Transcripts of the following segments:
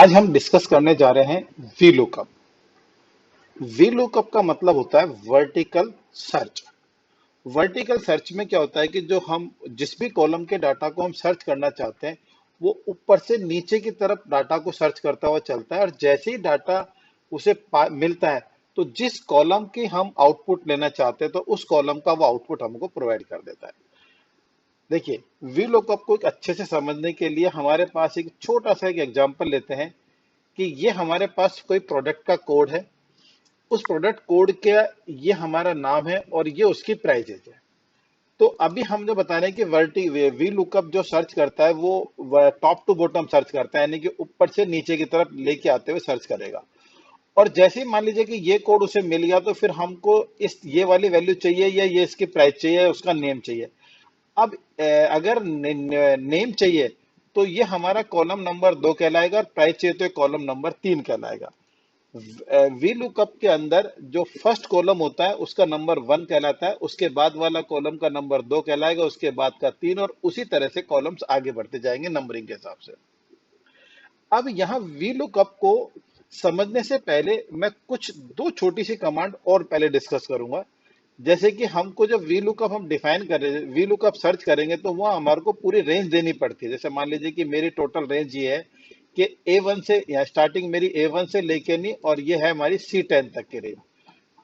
आज हम डिस्कस करने जा रहे हैं वी लुकअप। वी लुकअप का मतलब होता है वर्टिकल सर्च। वर्टिकल सर्च में क्या होता है कि जो हम जिस भी कॉलम के डाटा को हम सर्च करना चाहते हैं वो ऊपर से नीचे की तरफ डाटा को सर्च करता हुआ चलता है, और जैसे ही डाटा उसे मिलता है तो जिस कॉलम की हम आउटपुट लेना चाहते हैं तो उस कॉलम का वो आउटपुट हमको प्रोवाइड कर देता है। देखिए, वी लुकअप को एक अच्छे से समझने के लिए हमारे पास एक छोटा सा एक एग्जांपल लेते हैं कि ये हमारे पास कोई प्रोडक्ट का कोड है। उस प्रोडक्ट कोड के ये हमारा नाम है और ये उसकी प्राइजेज है। तो अभी हम जो बता रहे हैं कि वर्टी वी लुकअप जो सर्च करता है वो टॉप टू बॉटम सर्च करता है, यानी कि ऊपर से नीचे की तरफ लेके आते हुए सर्च करेगा। और जैसे ही मान लीजिए कि ये कोड उसे मिल गया तो फिर हमको इस ये वाली वैल्यू चाहिए या ये इसकी प्राइस चाहिए या उसका नेम चाहिए। अब अगर नेम चाहिए तो ये हमारा कॉलम नंबर 2 कहलाएगा, और प्राइस चाहिए तो कॉलम नंबर 3 कहलाएगा। वी लुकअप के अंदर जो फर्स्ट कॉलम होता है उसका नंबर 1 कहलाता है, उसके बाद वाला कॉलम का नंबर 2 कहलाएगा, उसके बाद का 3, और उसी तरह से कॉलम्स आगे बढ़ते जाएंगे नंबरिंग के हिसाब से। अब यहाँ वी लुकअप को समझने से पहले मैं कुछ दो छोटी सी कमांड और पहले डिस्कस करूंगा। जैसे कि हमको जब वी लुकअप हम डिफाइन कर रहे वी लुकअप सर्च करेंगे तो वह हमारे को पूरी रेंज देनी पड़ती है। जैसे मान लीजिए कि मेरी टोटल रेंज ये है कि A1 से, यहाँ स्टार्टिंग मेरी A1 से लेके नहीं, और ये है हमारी C10 तक की रेंज।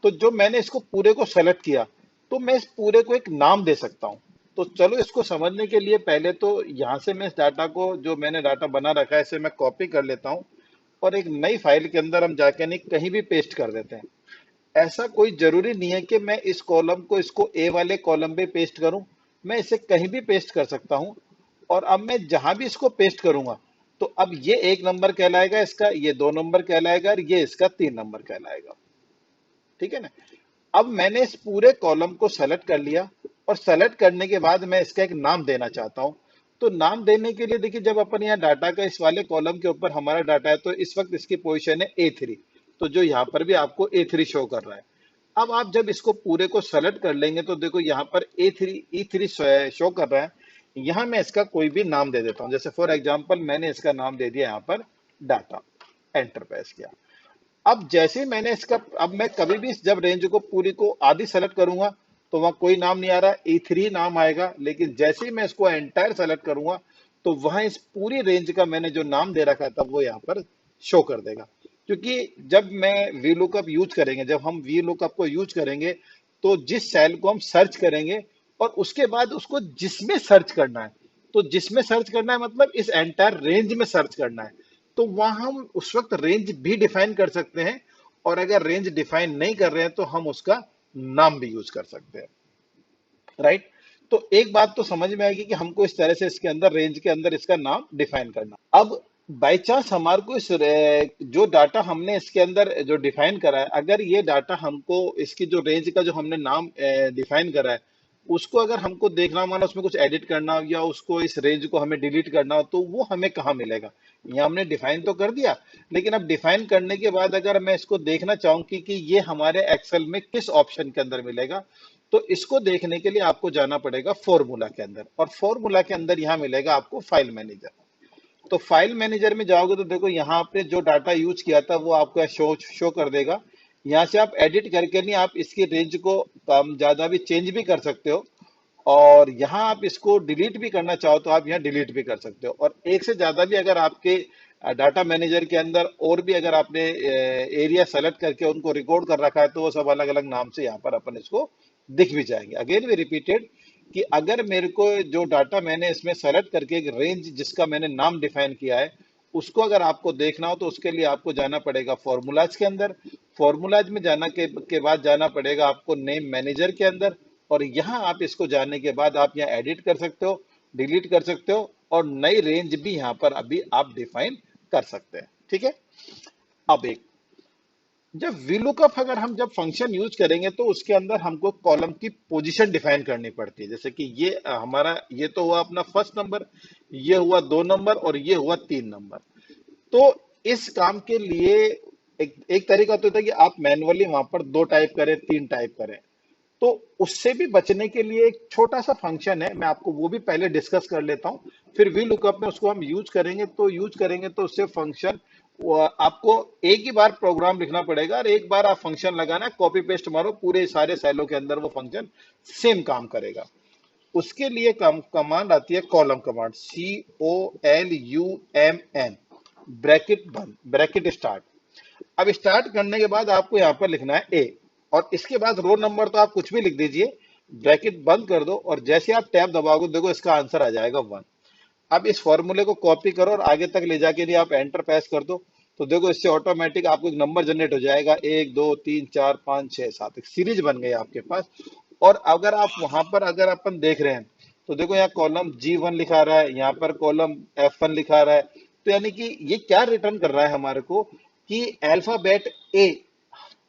तो जो मैंने इसको पूरे को सेलेक्ट किया तो मैं इस पूरे को एक नाम दे सकता हूँ। तो चलो इसको समझने के लिए पहले तो यहाँ से मैं इस डाटा को, जो मैंने डाटा बना रखा है, इसे मैं कॉपी कर लेता हूँ और एक नई फाइल के अंदर हम जाके नहीं कहीं भी पेस्ट कर देते हैं। ऐसा कोई जरूरी नहीं है कि मैं इस कॉलम को इसको ए वाले कॉलम पे पेस्ट करूं, मैं इसे कहीं भी पेस्ट कर सकता हूं। और अब मैं जहां भी इसको पेस्ट करूंगा तो अब ये 1 नंबर कहलाएगा, इसका ये 2 नंबर कहलाएगा, और ये इसका 3 नंबर कहलाएगा। ठीक है ना। अब मैंने इस पूरे कॉलम को सेलेक्ट कर लिया, और सेलेक्ट करने के बाद मैं इसका एक नाम देना चाहता हूं। तो नाम देने के लिए देखिए, जब अपन यहाँ डाटा का इस वाले कॉलम के ऊपर हमारा डाटा है तो इस वक्त इसकी पोजीशन है A3। तो जो यहाँ पर भी आपको A3 शो कर रहा है। अब आप जब इसको पूरे को सेलेक्ट कर लेंगे तो देखो यहाँ पर E3 शो कर रहा है। यहाँ मैं इसका कोई भी नाम दे देता हूँ। जैसे फॉर एग्जाम्पल मैंने इसका नाम दे दिया यहाँ पर डाटा, एंटर प्रेस किया। अब जैसे ही मैंने इसका, अब मैं कभी भी जब रेंज को पूरी को आधी सेलेक्ट करूंगा तो वहां कोई नाम नहीं आ रहा, E3 नाम आएगा। लेकिन जैसे ही मैं इसको एंटायर सेलेक्ट करूंगा तो वहां इस पूरी रेंज का मैंने जो नाम दे रखा था वो यहाँ पर शो कर देगा। क्योंकि जब मैं वी लुकअप यूज करेंगे, जब हम वी लुकअप को यूज करेंगे तो जिस सेल को हम सर्च करेंगे और उसके बाद उसको जिसमें सर्च करना है, तो जिसमें सर्च करना है मतलब इस एंटायर रेंज में सर्च करना है, तो वहां हम उस वक्त रेंज भी डिफाइन कर सकते हैं। और अगर रेंज डिफाइन नहीं कर रहे हैं तो हम उसका नाम भी यूज कर सकते हैं। राइट। तो एक बात तो समझ में आएगी कि हमको इस तरह से इसके अंदर रेंज के अंदर इसका नाम डिफाइन करना। अब बाई चांस हमारे को इस जो डाटा हमने इसके अंदर जो डिफाइन करा है, अगर ये डाटा हमको इसकी जो रेंज का जो हमने नाम डिफाइन करा है उसको अगर हमको देखना हो, माना उसमें कुछ एडिट करना हो या उसको इस रेंज को हमें डिलीट करना हो, तो वो हमें कहाँ मिलेगा। यहाँ हमने डिफाइन तो कर दिया, लेकिन अब डिफाइन करने के बाद अगर मैं इसको देखना चाहूँ कि ये हमारे एक्सेल में किस ऑप्शन के अंदर मिलेगा, तो इसको देखने के लिए आपको जाना पड़ेगा फॉर्मूला के अंदर, और फॉर्मूला के अंदर यहाँ मिलेगा आपको फाइल मैनेजर। तो फाइल मैनेजर में जाओगे तो देखो यहाँ आपने जो डाटा यूज किया था वो आपको शो कर देगा। यहाँ से आप एडिट करके नहीं, आप इसकी रेंज को कम ज्यादा भी चेंज भी कर सकते हो, और यहाँ आप इसको डिलीट भी करना चाहो तो आप यहाँ डिलीट भी कर सकते हो। और एक से ज्यादा भी अगर आपके डाटा मैनेजर के अंदर और भी अगर आपने एरिया सेलेक्ट करके उनको रिकॉर्ड कर रखा है तो वो सब अलग अलग नाम से यहाँ पर अपन इसको दिख भी जाएंगे। अगेन वी रिपीटेड कि अगर मेरे को जो डाटा मैंने इसमें सेलेक्ट करके एक रेंज जिसका मैंने नाम डिफाइन किया है उसको अगर आपको देखना हो तो उसके लिए आपको जाना पड़ेगा फॉर्मूलाज के अंदर। फॉर्मूलाज में जाना के बाद जाना पड़ेगा आपको नेम मैनेजर के अंदर, और यहाँ आप इसको जानने के बाद आप यहाँ एडिट कर सकते हो, डिलीट कर सकते हो, और नई रेंज भी यहाँ पर अभी आप डिफाइन कर सकते हैं। ठीक है। अब एक, जब VLOOKUP अगर हम जब फंक्शन यूज करेंगे तो उसके अंदर हमको कॉलम की पोजीशन डिफाइन करनी पड़ती है। जैसे कि ये हमारा, ये तो हुआ अपना फर्स्ट नंबर, ये हुआ 2 नंबर, और ये हुआ 3 नंबर। तो इस काम के लिए एक तरीका तो होता है कि आप मैनुअली वहां पर 2 टाइप करें, 3 टाइप करें। तो उससे भी बचने के लिए एक छोटा सा फंक्शन है, मैं आपको वो भी पहले डिस्कस कर लेता हूँ, फिर वी लुकअप में उसको हम यूज करेंगे तो उससे फंक्शन वो आपको एक ही बार प्रोग्राम लिखना पड़ेगा और एक बार आप फंक्शन लगाना, कॉपी पेस्ट मारो, पूरे सारे सेलों के अंदर वो फंक्शन सेम काम करेगा। उसके लिए कमांड आती है कॉलम कमांड, COLUMN, ब्रैकेट बंद, ब्रैकेट स्टार्ट। अब स्टार्ट करने के बाद आपको यहाँ पर लिखना है ए, और इसके बाद रोल नंबर तो आप कुछ भी लिख दीजिए, ब्रैकेट बंद कर दो, और जैसे आप टैब दबाओगे देखो इसका आंसर आ जाएगा 1। अब इस फॉर्मूले को कॉपी करो और आगे तक ले जाके लिए आप एंटर प्रेस कर दो, तो देखो इससे ऑटोमेटिक आपको एक नंबर जनरेट हो जाएगा, 1 2 3 4 5 6 7, एक सीरीज बन गई आपके पास। और अगर आप वहां पर अगर अपन देख रहे हैं तो देखो यहाँ कॉलम G1 लिखा रहा है, यहाँ पर कॉलम F1 लिखा रहा है। तो यानी कि ये क्या रिटर्न कर रहा है हमारे को कि अल्फाबेट ए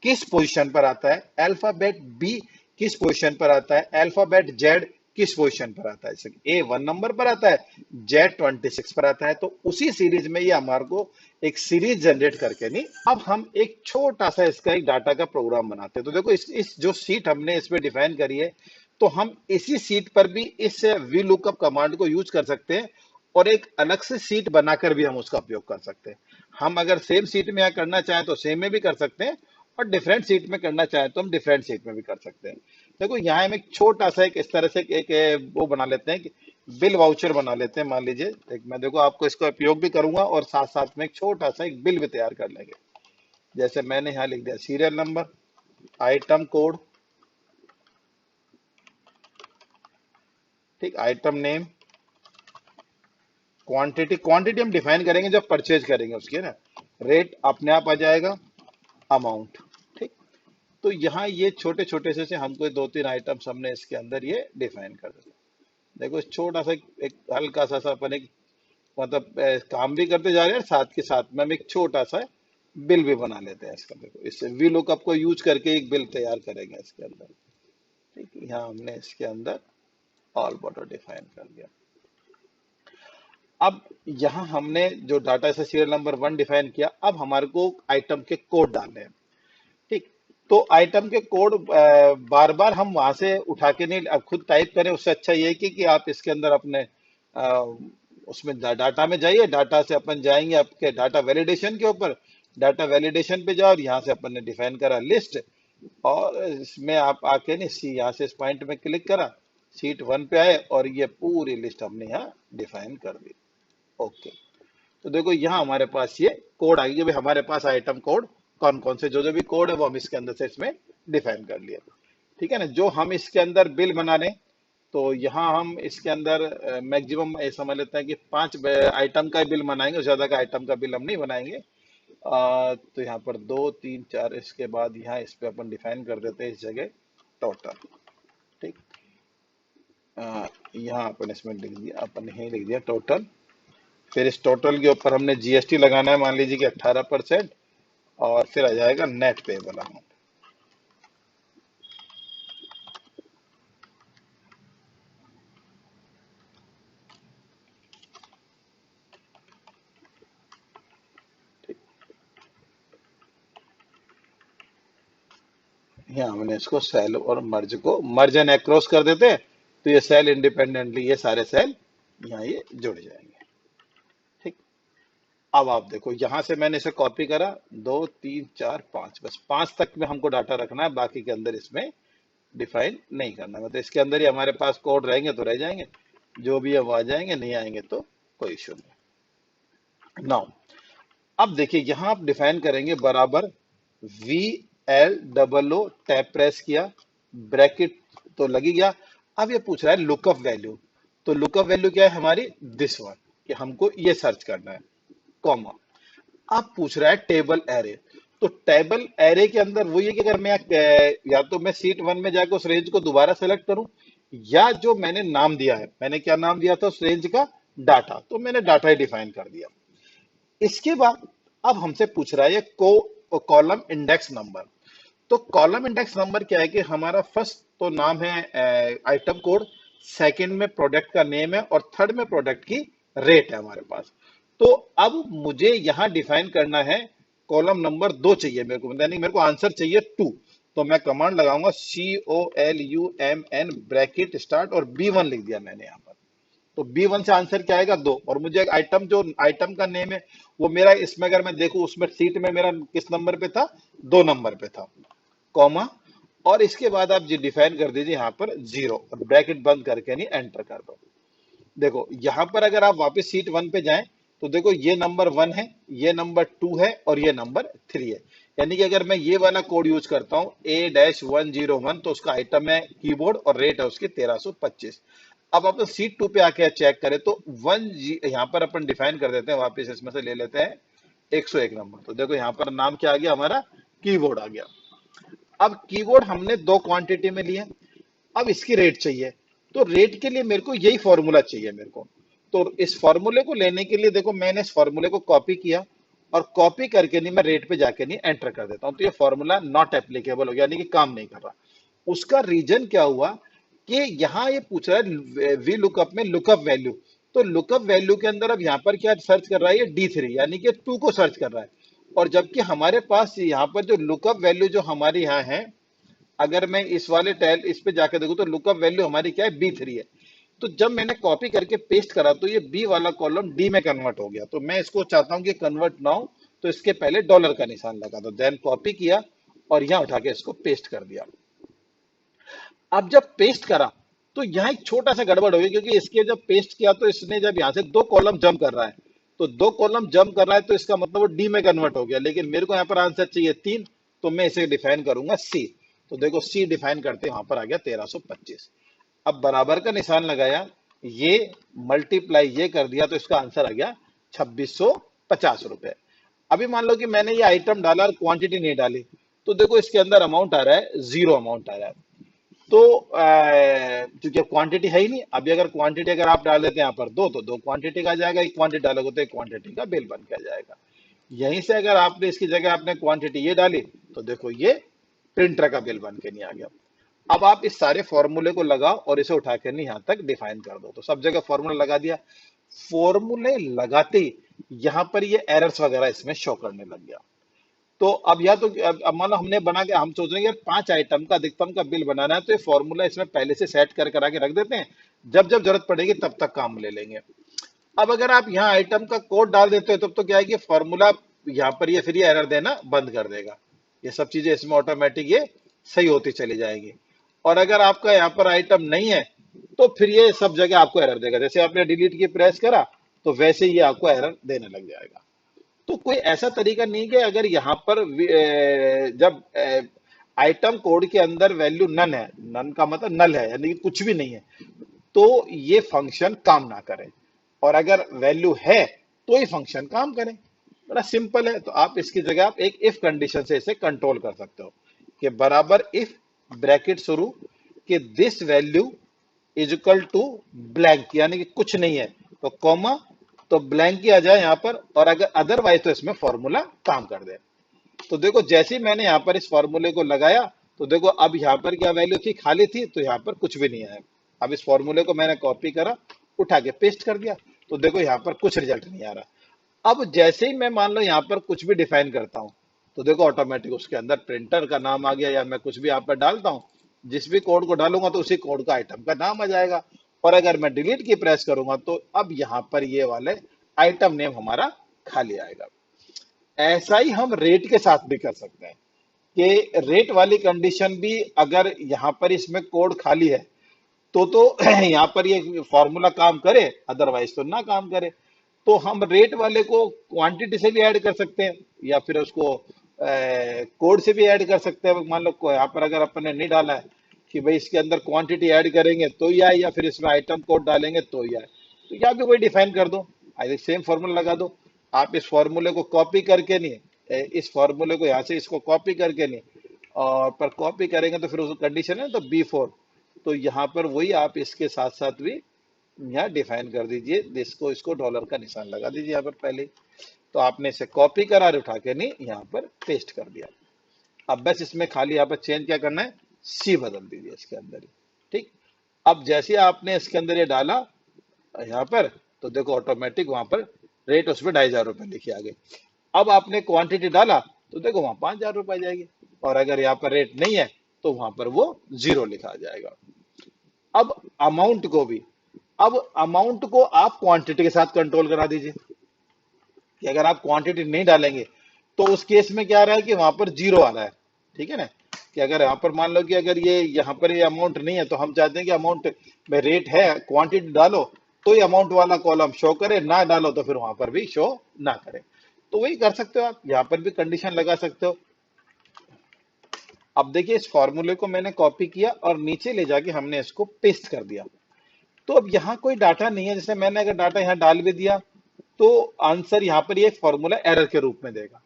किस पोजीशन पर आता है, अल्फाबेट बी किस पोजीशन पर आता है, अल्फाबेट जेड किस पोजीशन पर आता है। ए 1 नंबर पर आता है, जेड 26 पर आता है। तो उसी सीरीज में ये हमारे को एक सीरीज जनरेट करके नहीं, अब हम एक छोटा सा इसका एक डाटा का प्रोग्राम बनाते हैं। तो देखो इस जो सीट हमने इसमें डिफाइन करी है, तो हम इसी सीट पर भी इस वी लुकअप कमांड को यूज कर सकते हैं, और एक अलग से सीट बनाकर भी हम उसका उपयोग कर सकते हैं। हम अगर सेम सीट में यहाँ करना चाहें तो सेम में भी कर सकते हैं, और डिफरेंट सीट में करना चाहें तो हम डिफरेंट सीट में भी कर सकते हैं। देखो यहाँ हम एक छोटा सा एक इस तरह से एक वो बना लेते हैं कि बिल वाउचर बना लेते हैं। मान लीजिए एक मैं देखो आपको इसका उपयोग भी करूंगा और साथ साथ में एक छोटा सा एक बिल भी तैयार कर लेंगे। जैसे मैंने यहाँ लिख दिया सीरियल नंबर, आइटम कोड, ठीक, आइटम नेम, क्वांटिटी, क्वांटिटी हम डिफाइन करेंगे जब परचेज करेंगे उसकी, है ना, रेट अपने आप आ जाएगा, अमाउंट, ठीक। तो यहाँ ये छोटे छोटे से हमको 2-3 आइटम्स हमने इसके अंदर ये डिफाइन कर दिया। देखो इस छोटा सा एक हल्का सा अपन एक मतलब काम भी करते जा रहे हैं, साथ के साथ में हम एक छोटा सा बिल भी बना लेते हैं इसका। देखो इससे वी लुकअप को यूज करके एक बिल तैयार करेंगे इसके अंदर, ठीक। यहाँ हमने इसके अंदर ऑल बॉर्डर डिफाइन कर दिया। अब यहाँ हमने जो डाटा से सीरियल नंबर 1 डिफाइन किया, अब हमारे को आइटम के कोड डालने हैं, ठीक। तो आइटम के कोड बार बार हम वहां से उठा के नहीं अब खुद टाइप करें, उससे अच्छा ये है कि आप इसके अंदर अपने उसमें डाटा में जाइए, डाटा से अपन जाएंगे आपके डाटा वैलिडेशन के ऊपर, डाटा वैलिडेशन पे जाओ और यहाँ से अपन ने डिफाइन करा लिस्ट, और इसमें आप आके नहीं यहाँ से इस पॉइंट में क्लिक करा, सीट 1 पे आए और ये पूरी लिस्ट हमने यहाँ डिफाइन कर दी। ओके, तो देखो यहाँ हमारे पास ये कोड आ गया, भाई हमारे पास आइटम कोड कौन कौन से जो जो भी कोड है वो हम इसके अंदर से इसमें डिफाइन कर लिया, ठीक है ना। जो हम इसके अंदर बिल बना लें, तो यहाँ हम इसके अंदर मैक्सिमम समझ लेते हैं कि 5 आइटम का बिल बनाएंगे, ज्यादा का आइटम का बिल हम नहीं बनाएंगे। तो यहाँ पर 2 3 4, इसके बाद यहाँ इस पे अपन डिफाइन कर देते हैं इस जगह टोटल, ठीक। यहाँ अपन इसमें लिख दिया, अपन यही लिख दिया टोटल। फिर इस टोटल के ऊपर हमने जीएसटी लगाना है, मान लीजिए कि 18%, और फिर आ जाएगा नेट पेएबल अमाउंट। यहाँ हमने इसको सेल और मर्ज को मर्ज एंड एक्रॉस कर देते हैं, तो ये सेल इंडिपेंडेंटली ये सारे सेल यहाँ ये जुड़ जाएंगे, ठीक। अब आप देखो यहाँ से मैंने इसे कॉपी करा, 2 3 4 5, बस 5 तक में हमको डाटा रखना है, बाकी के अंदर इसमें डिफाइन नहीं करना। मतलब इसके अंदर ही हमारे पास कोड रहेंगे तो रह जाएंगे, जो भी है वो आ जाएंगे, नहीं आएंगे तो कोई इश्यू नहीं। नाउ अब देखिए यहाँ आप डिफाइन करेंगे बराबर VLOO, टैब प्रेस किया, ब्रैकेट तो लगी गया। अब ये पूछ रहा है लुकअप वैल्यू, तो लुकअप वैल्यू क्या है हमारी, दिस वन, कि हमको ये सर्च करना है, कॉमा। अब पूछ रहा है टेबल एरे, तो टेबल एरे के अंदर वही है कि अगर मैं या तो मैं सीट 1 में जाकर उस रेंज को दोबारा सेलेक्ट करूं, या जो मैंने नाम दिया है, मैंने क्या नाम दिया था उस रेंज का, डाटा, तो मैंने डाटा ही डिफाइन कर दिया। इसके बाद अब हमसे पूछ रहा है कॉलम इंडेक्स नंबर। तो कॉलम इंडेक्स नंबर क्या है कि हमारा फर्स्ट तो नाम है आइटम कोड, सेकंड में प्रोडक्ट का नेम है, और थर्ड में प्रोडक्ट की रेट है हमारे पास। तो अब मुझे यहां डिफाइन करना है कॉलम नंबर 2 चाहिए मेरे को, यानी मेरे को आंसर चाहिए 2। तो मैं कमांड लगाऊंगा COLUMN ब्रैकेट स्टार्ट और B1 लिख दिया मैंने यहाँ पर, तो B1 से आंसर क्या आएगा 2, और मुझे एक आइटम, जो आइटम का नेम है वो मेरा, इसमें अगर मैं देखूं उसमें सीट में मेरा किस नंबर पे था, 2 नंबर पे था, कॉमा, और इसके बाद आप जी डिफाइन कर दीजिए यहाँ पर 0, और ब्रैकेट बंद करके नहीं एंटर कर दो। देखो यहाँ पर अगर आप वापस सीट 1 पे जाएं तो देखो ये नंबर 1 है, ये नंबर 2 है, और ये नंबर 3 है। यानी कि अगर मैं ये वाला कोड यूज करता हूँ A-101, तो उसका आइटम है कीबोर्ड और रेट है उसकी 1325। अब अपन सीट 2 पे आके चेक करें तो यहाँ पर अपन डिफाइन कर देते हैं, वापस इसमें से ले लेते हैं 101 नंबर। तो देखो यहाँ पर नाम क्या आ गया, हमारा कीबोर्ड आ गया। अब कीबोर्ड हमने 2 क्वांटिटी में लिए, अब इसकी रेट चाहिए, तो रेट के लिए मेरे को यही फॉर्मूला चाहिए मेरे को। तो इस फॉर्मूले को लेने के लिए देखो मैंने इस फॉर्मूले को कॉपी किया, और कॉपी करके नहीं मैं रेट पे जाके नहीं एंटर कर देता हूं, तो ये फॉर्मूला नॉट एप्लीकेबल हो गया, यानी कि काम नहीं कर रहा। उसका रीजन क्या हुआ कि यहाँ ये पूछ रहा है वी लुकअप में लुकअप वैल्यू, तो लुकअप वैल्यू के अंदर अब यहाँ पर क्या सर्च कर रहा है, ये D3 यानी कि 2 को सर्च कर रहा है। और जबकि हमारे पास यहाँ पर जो लुकअप वैल्यू जो हमारी यहाँ है, अगर मैं इस वाले टैल इस पे जाके देखूं तो लुकअप वैल्यू हमारी क्या है, B3 है। तो जब मैंने कॉपी करके पेस्ट करा तो ये बी वाला कॉलम डी में कन्वर्ट हो गया, तो मैं इसको चाहता हूं कि कन्वर्ट ना हो, तो इसके पहले डॉलर का निशान लगा दो, देन कॉपी किया और यहां उठा के इसको पेस्ट कर दिया। अब जब पेस्ट करा तो यहाँ एक छोटा सा गड़बड़ हो गया, क्योंकि इसके जब पेस्ट किया तो इसने जब यहाँ से 2 कॉलम जंप कर रहा है, तो 2 कॉलम जंप कर रहा है तो इसका मतलब वो डी में कन्वर्ट हो गया, लेकिन मेरे को यहाँ पर आंसर चाहिए 3, तो मैं इसे डिफाइन करूंगा सी। तो देखो सी डिफाइन करते वहां पर आ गया 1325। अब बराबर का निशान लगाया, ये मल्टीप्लाई ये कर दिया, तो इसका आंसर आ गया 2650 रुपए। अभी मान लो कि मैंने ये आइटम डाला और क्वांटिटी नहीं डाली, तो देखो इसके अंदर अमाउंट आ रहा है 0 अमाउंट आ रहा है। तो क्योंकि क्वांटिटी है ही नहीं, अभी अगर क्वांटिटी अगर आप डाल देते हैं यहाँ पर 2, तो 2 क्वांटिटी का आ जाएगा, एक क्वांटिटी डालोगे तो एक क्वांटिटी का बिल बन के आ जाएगा। यहीं से अगर आपने इसकी जगह आपने क्वांटिटी ये डाली, तो देखो ये प्रिंटर का बिल बन के नहीं आ गया। अब आप इस सारे फॉर्मूले को लगाओ और इसे उठा के नहीं यहाँ तक डिफाइन कर दो, तो सब जगह फॉर्मूला लगा दिया। फॉर्मूले लगाते ही यहाँ पर ये एरर्स वगैरह इसमें शो करने लग गया। तो अब या तो अब मान लो हमने बना के हम सोच रहे हैं यार 5 आइटम का अधिकतम का बिल बनाना है, तो ये फॉर्मूला इसमें पहले से सेट कर करा के रख देते हैं, जब जब जरूरत पड़ेगी तब तक काम ले लेंगे। अब अगर आप यहाँ आइटम का कोड डाल देते हो तब तो क्या है कि फॉर्मूला यहाँ पर ये फिर ये एरर देना बंद कर देगा, ये सब चीजें इसमें ऑटोमेटिक ये सही होती चली जाएगी। और अगर आपका यहाँ पर आइटम नहीं है तो फिर ये सब जगह आपको एरर देगा, जैसे आपने डिलीट की प्रेस करा तो वैसे ही ये आपको एरर देने लग जाएगा। तो कोई ऐसा तरीका नहीं कि अगर यहाँ पर जब आइटम कोड के अंदर वैल्यू नन है, नन का मतलब नल है यानी कि कुछ भी नहीं है, तो ये फंक्शन काम ना करे, और अगर वैल्यू है तो ये फंक्शन काम करे। बड़ा सिंपल है। तो आप इसकी जगह आप एक इफ कंडीशन से इसे कंट्रोल कर सकते हो कि बराबर इफ ब्रैकेट शुरू कि this value is equal to blank, यानी कि कुछ नहीं है तो कॉमा, तो ब्लैंक ही आ जाए यहाँ पर, और अगर अदरवाइज तो इसमें फॉर्मूला काम कर दे। तो देखो जैसे ही मैंने यहाँ पर इस फॉर्मूले को लगाया तो देखो अब यहाँ पर क्या वैल्यू थी, खाली थी, तो यहाँ पर कुछ भी नहीं आया। अब इस फॉर्मूले को मैंने कॉपी करा, उठा के पेस्ट कर दिया, तो देखो यहाँ पर कुछ रिजल्ट नहीं आ रहा। अब जैसे ही मैं मान लो यहाँ पर कुछ भी डिफाइन करता हूँ, तो देखो ऑटोमेटिक उसके अंदर प्रिंटर का नाम आ गया, या मैं कुछ भी यहाँ पर डालता हूँ, जिस भी कोड को डालूंगा तो उसी कोड का आइटम का नाम आ जाएगा। और अगर मैं डिलीट की प्रेस करूंगा तो अब यहाँ पर ये वाले आइटम नेम हमारा खाली आएगा। ऐसा ही हम रेट के साथ भी कर सकते हैं कि रेट वाली कंडीशन भी अगर यहाँ पर इसमें कोड खाली है तो यहाँ पर ये फॉर्मूला काम करे, अदरवाइज तो ना काम करे। तो हम रेट वाले को क्वांटिटी से भी ऐड कर सकते हैं, या फिर उसको कोड से भी ऐड कर सकते हैं। मान लो यहाँ पर अगर अपन ने नहीं डाला है कि भाई इसके अंदर क्वांटिटी ऐड करेंगे तो ही आए, या फिर इसमें आइटम कोड डालेंगे तो ही आए, तो यहाँ भी कोई डिफाइन कर दो, सेम फॉर्मूला लगा दो। आप इस फॉर्मूले को कॉपी करके नहीं, इस फॉर्मूले को यहाँ से इसको कॉपी करके नहीं, और पर कॉपी करेंगे तो फिर उस कंडीशन है तो B4, तो यहाँ पर वही आप इसके साथ साथ भी यहाँ डिफाइन कर दीजिए, इसको इसको डॉलर का निशान लगा दीजिए यहाँ पर पहले। तो आपने इसे कॉपी करा और उठा के नहीं यहाँ पर पेस्ट कर दिया। अब बस इसमें खाली यहाँ पर चेंज क्या करना है, सी बदल दीजिए इसके अंदर ही। ठीक, अब जैसे आपने इसके अंदर ये डाला यहाँ पर, तो देखो ऑटोमेटिक वहां पर रेट उसमें 2500 रुपए लिखे आ गए। अब आपने क्वांटिटी डाला तो देखो वहां 5000 रुपए आ जाएगी, और अगर यहाँ पर रेट नहीं है तो वहां पर वो 0 लिखा आ जाएगा। अब अमाउंट को भी अब अमाउंट को आप क्वांटिटी के साथ कंट्रोल करा दीजिए कि अगर आप क्वांटिटी नहीं डालेंगे तो उस केस में क्या आ रहा है कि वहां पर जीरो आ रहा है, ठीक है ना। कि अगर यहाँ पर मान लो कि अगर ये यहाँ पर ये अमाउंट नहीं है तो हम चाहते हैं कि अमाउंट में रेट है, क्वांटिटी डालो तो ये अमाउंट वाला कॉलम शो करे, ना डालो तो फिर वहां पर भी शो ना करे। तो वही कर सकते हो आप, यहाँ पर भी कंडीशन लगा सकते हो। अब देखिए इस फॉर्मूले को मैंने कॉपी किया और नीचे ले जाके हमने इसको पेस्ट कर दिया। तो अब यहाँ कोई डाटा नहीं है, जैसे मैंने अगर डाटा यहाँ डाल भी दिया तो आंसर यहाँ पर ये फॉर्मूला एरर के रूप में देगा।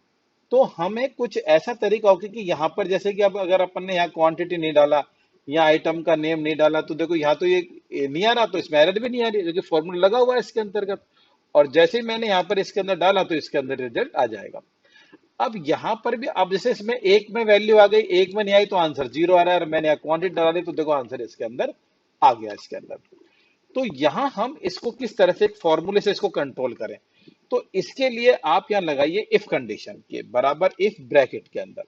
तो हमें कुछ ऐसा तरीका होगा कि यहाँ पर जैसे कि अब अगर अपन ने यहाँ क्वांटिटी नहीं डाला या आइटम का नेम नहीं डाला तो देखो यहाँ तो ये नहीं आ रहा, तो इसमें एरर भी नहीं आ रही क्योंकि फॉर्मूला लगा हुआ है इसके अंतर्गत। और जैसे ही मैंने यहाँ पर इसके अंदर डाला तो इसके अंदर रिजल्ट आ जाएगा। अब यहाँ पर भी अब जैसे इसमें एक में वैल्यू आ गई, एक में नहीं आई तो आंसर जीरो आ रहा है, और मैंने यहाँ क्वांटिटी डाला दी तो देखो आंसर इसके अंदर आ गया इसके अंदर। तो यहां हम इसको किस तरह से फॉर्मूले से इसको कंट्रोल करें, तो इसके लिए आप यहां लगाइए इफ कंडीशन के बराबर इफ ब्रैकेट के अंदर,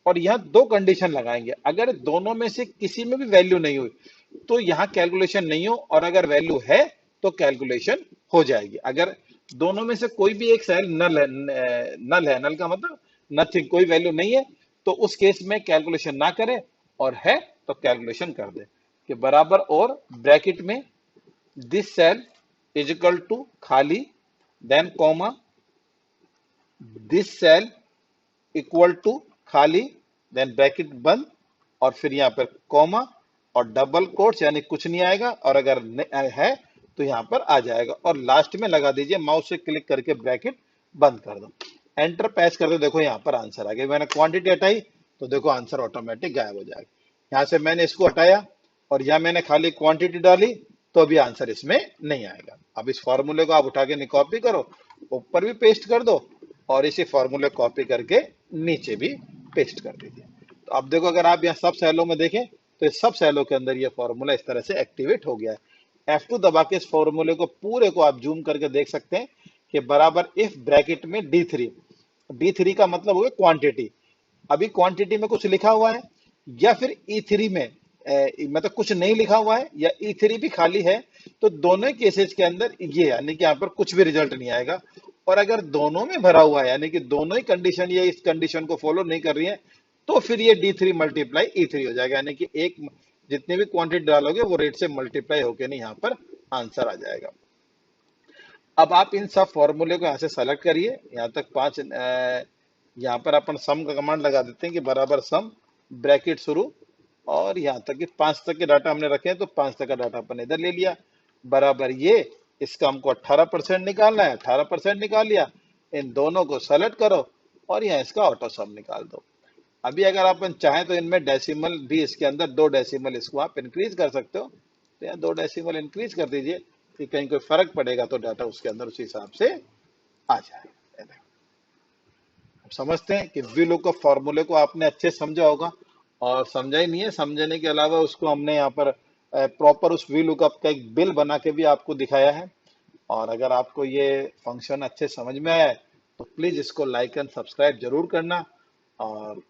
और यहां दो कंडीशन लगाएंगे। अगर दोनों में से किसी में भी वैल्यू नहीं हुई तो यहां कैलकुलेशन नहीं हो, और अगर वैल्यू है तो कैलकुलेशन हो जाएगी। अगर दोनों में से कोई भी एक सेल नल है, नल है, नल का मतलब नथिंग, कोई वैल्यू नहीं है, तो उस केस में कैलकुलेशन ना करें, और है तो कैलकुलेशन कर दे कि बराबर और ब्रैकेट में this cell is equal to खाली, then comma this cell equal to खाली, then ब्रैकेट बंद, और फिर यहाँ पर कॉमा और डबल कोट्स यानी कुछ नहीं आएगा, और अगर है तो यहाँ पर आ जाएगा, और लास्ट में लगा दीजिए माउस से क्लिक करके ब्रैकेट बंद कर दो, एंटर प्रेस कर दो, देखो यहाँ पर आंसर आ गया। मैंने क्वांटिटी हटाई तो देखो आंसर ऑटोमेटिक गायब हो जाएगा। यहाँ से मैंने इसको हटाया और यहाँ मैंने खाली क्वांटिटी डाली तो अभी आंसर इसमें नहीं आएगा। अब इस फॉर्मूले को आप उठा के कॉपी करो, ऊपर भी पेस्ट कर दो, और इसी फॉर्मूले कॉपी करके नीचे भी पेस्ट कर दीजिए। तो अब देखो अगर आप यहाँ सब सेलों में देखें तो इस सब सेलों के अंदर ये फॉर्मूला इस तरह से एक्टिवेट हो गया है। F2 दबा के इस फॉर्मूले को पूरे को आप जूम करके देख सकते हैं कि बराबर इफ ब्रैकेट में D3 का मतलब हो गया क्वांटिटी। अभी क्वांटिटी में कुछ लिखा हुआ है या फिर E3 में मतलब कुछ नहीं लिखा हुआ है, या E3 भी खाली है, तो दोनों केसेस के अंदर ये यानी कि यहाँ पर कुछ भी रिजल्ट नहीं आएगा। और अगर दोनों में भरा हुआ है यानी कि दोनों ही कंडीशन ये इस कंडीशन को फॉलो नहीं कर रही है तो फिर ये D3 मल्टीप्लाई E3 हो जाएगा, यानी कि एक जितनी भी क्वांटिटी डालोगे वो रेट से मल्टीप्लाई होके नहीं यहाँ पर आंसर आ जाएगा। अब आप इन सब फॉर्मूले को यहाँ से सेलेक्ट करिए, यहाँ तक 5, यहाँ पर अपन सम का कमांड लगा देते हैं कि बराबर सम ब्रैकेट शुरू, और यहाँ तक कि 5 तक के डाटा हमने रखे हैं तो 5 तक का डाटा अपन इधर ले लिया, बराबर ये इसका हमको 18% निकालना है, 18% निकाल लिया। इन दोनों को सेलेक्ट करो और यहाँ इसका ऑटो सम निकाल दो। अभी अगर अपन चाहें तो इनमें डेसिमल भी इसके अंदर 2 डेसिमल इसको आप इंक्रीज कर सकते हो, तो यहाँ 2 डेसिमल इंक्रीज कर दीजिए कि कहीं कोई फर्क पड़ेगा तो डाटा उसके अंदर उसी हिसाब से आ जाए। समझते हैं कि VLOOKUP फॉर्मूले को आपने अच्छे समझा होगा, और समझा ही नहीं है, समझने के अलावा उसको हमने यहाँ पर प्रॉपर उस VLOOKUP का एक बिल बना के भी आपको दिखाया है। और अगर आपको ये फंक्शन अच्छे समझ में आया है तो प्लीज इसको लाइक एंड सब्सक्राइब जरूर करना, और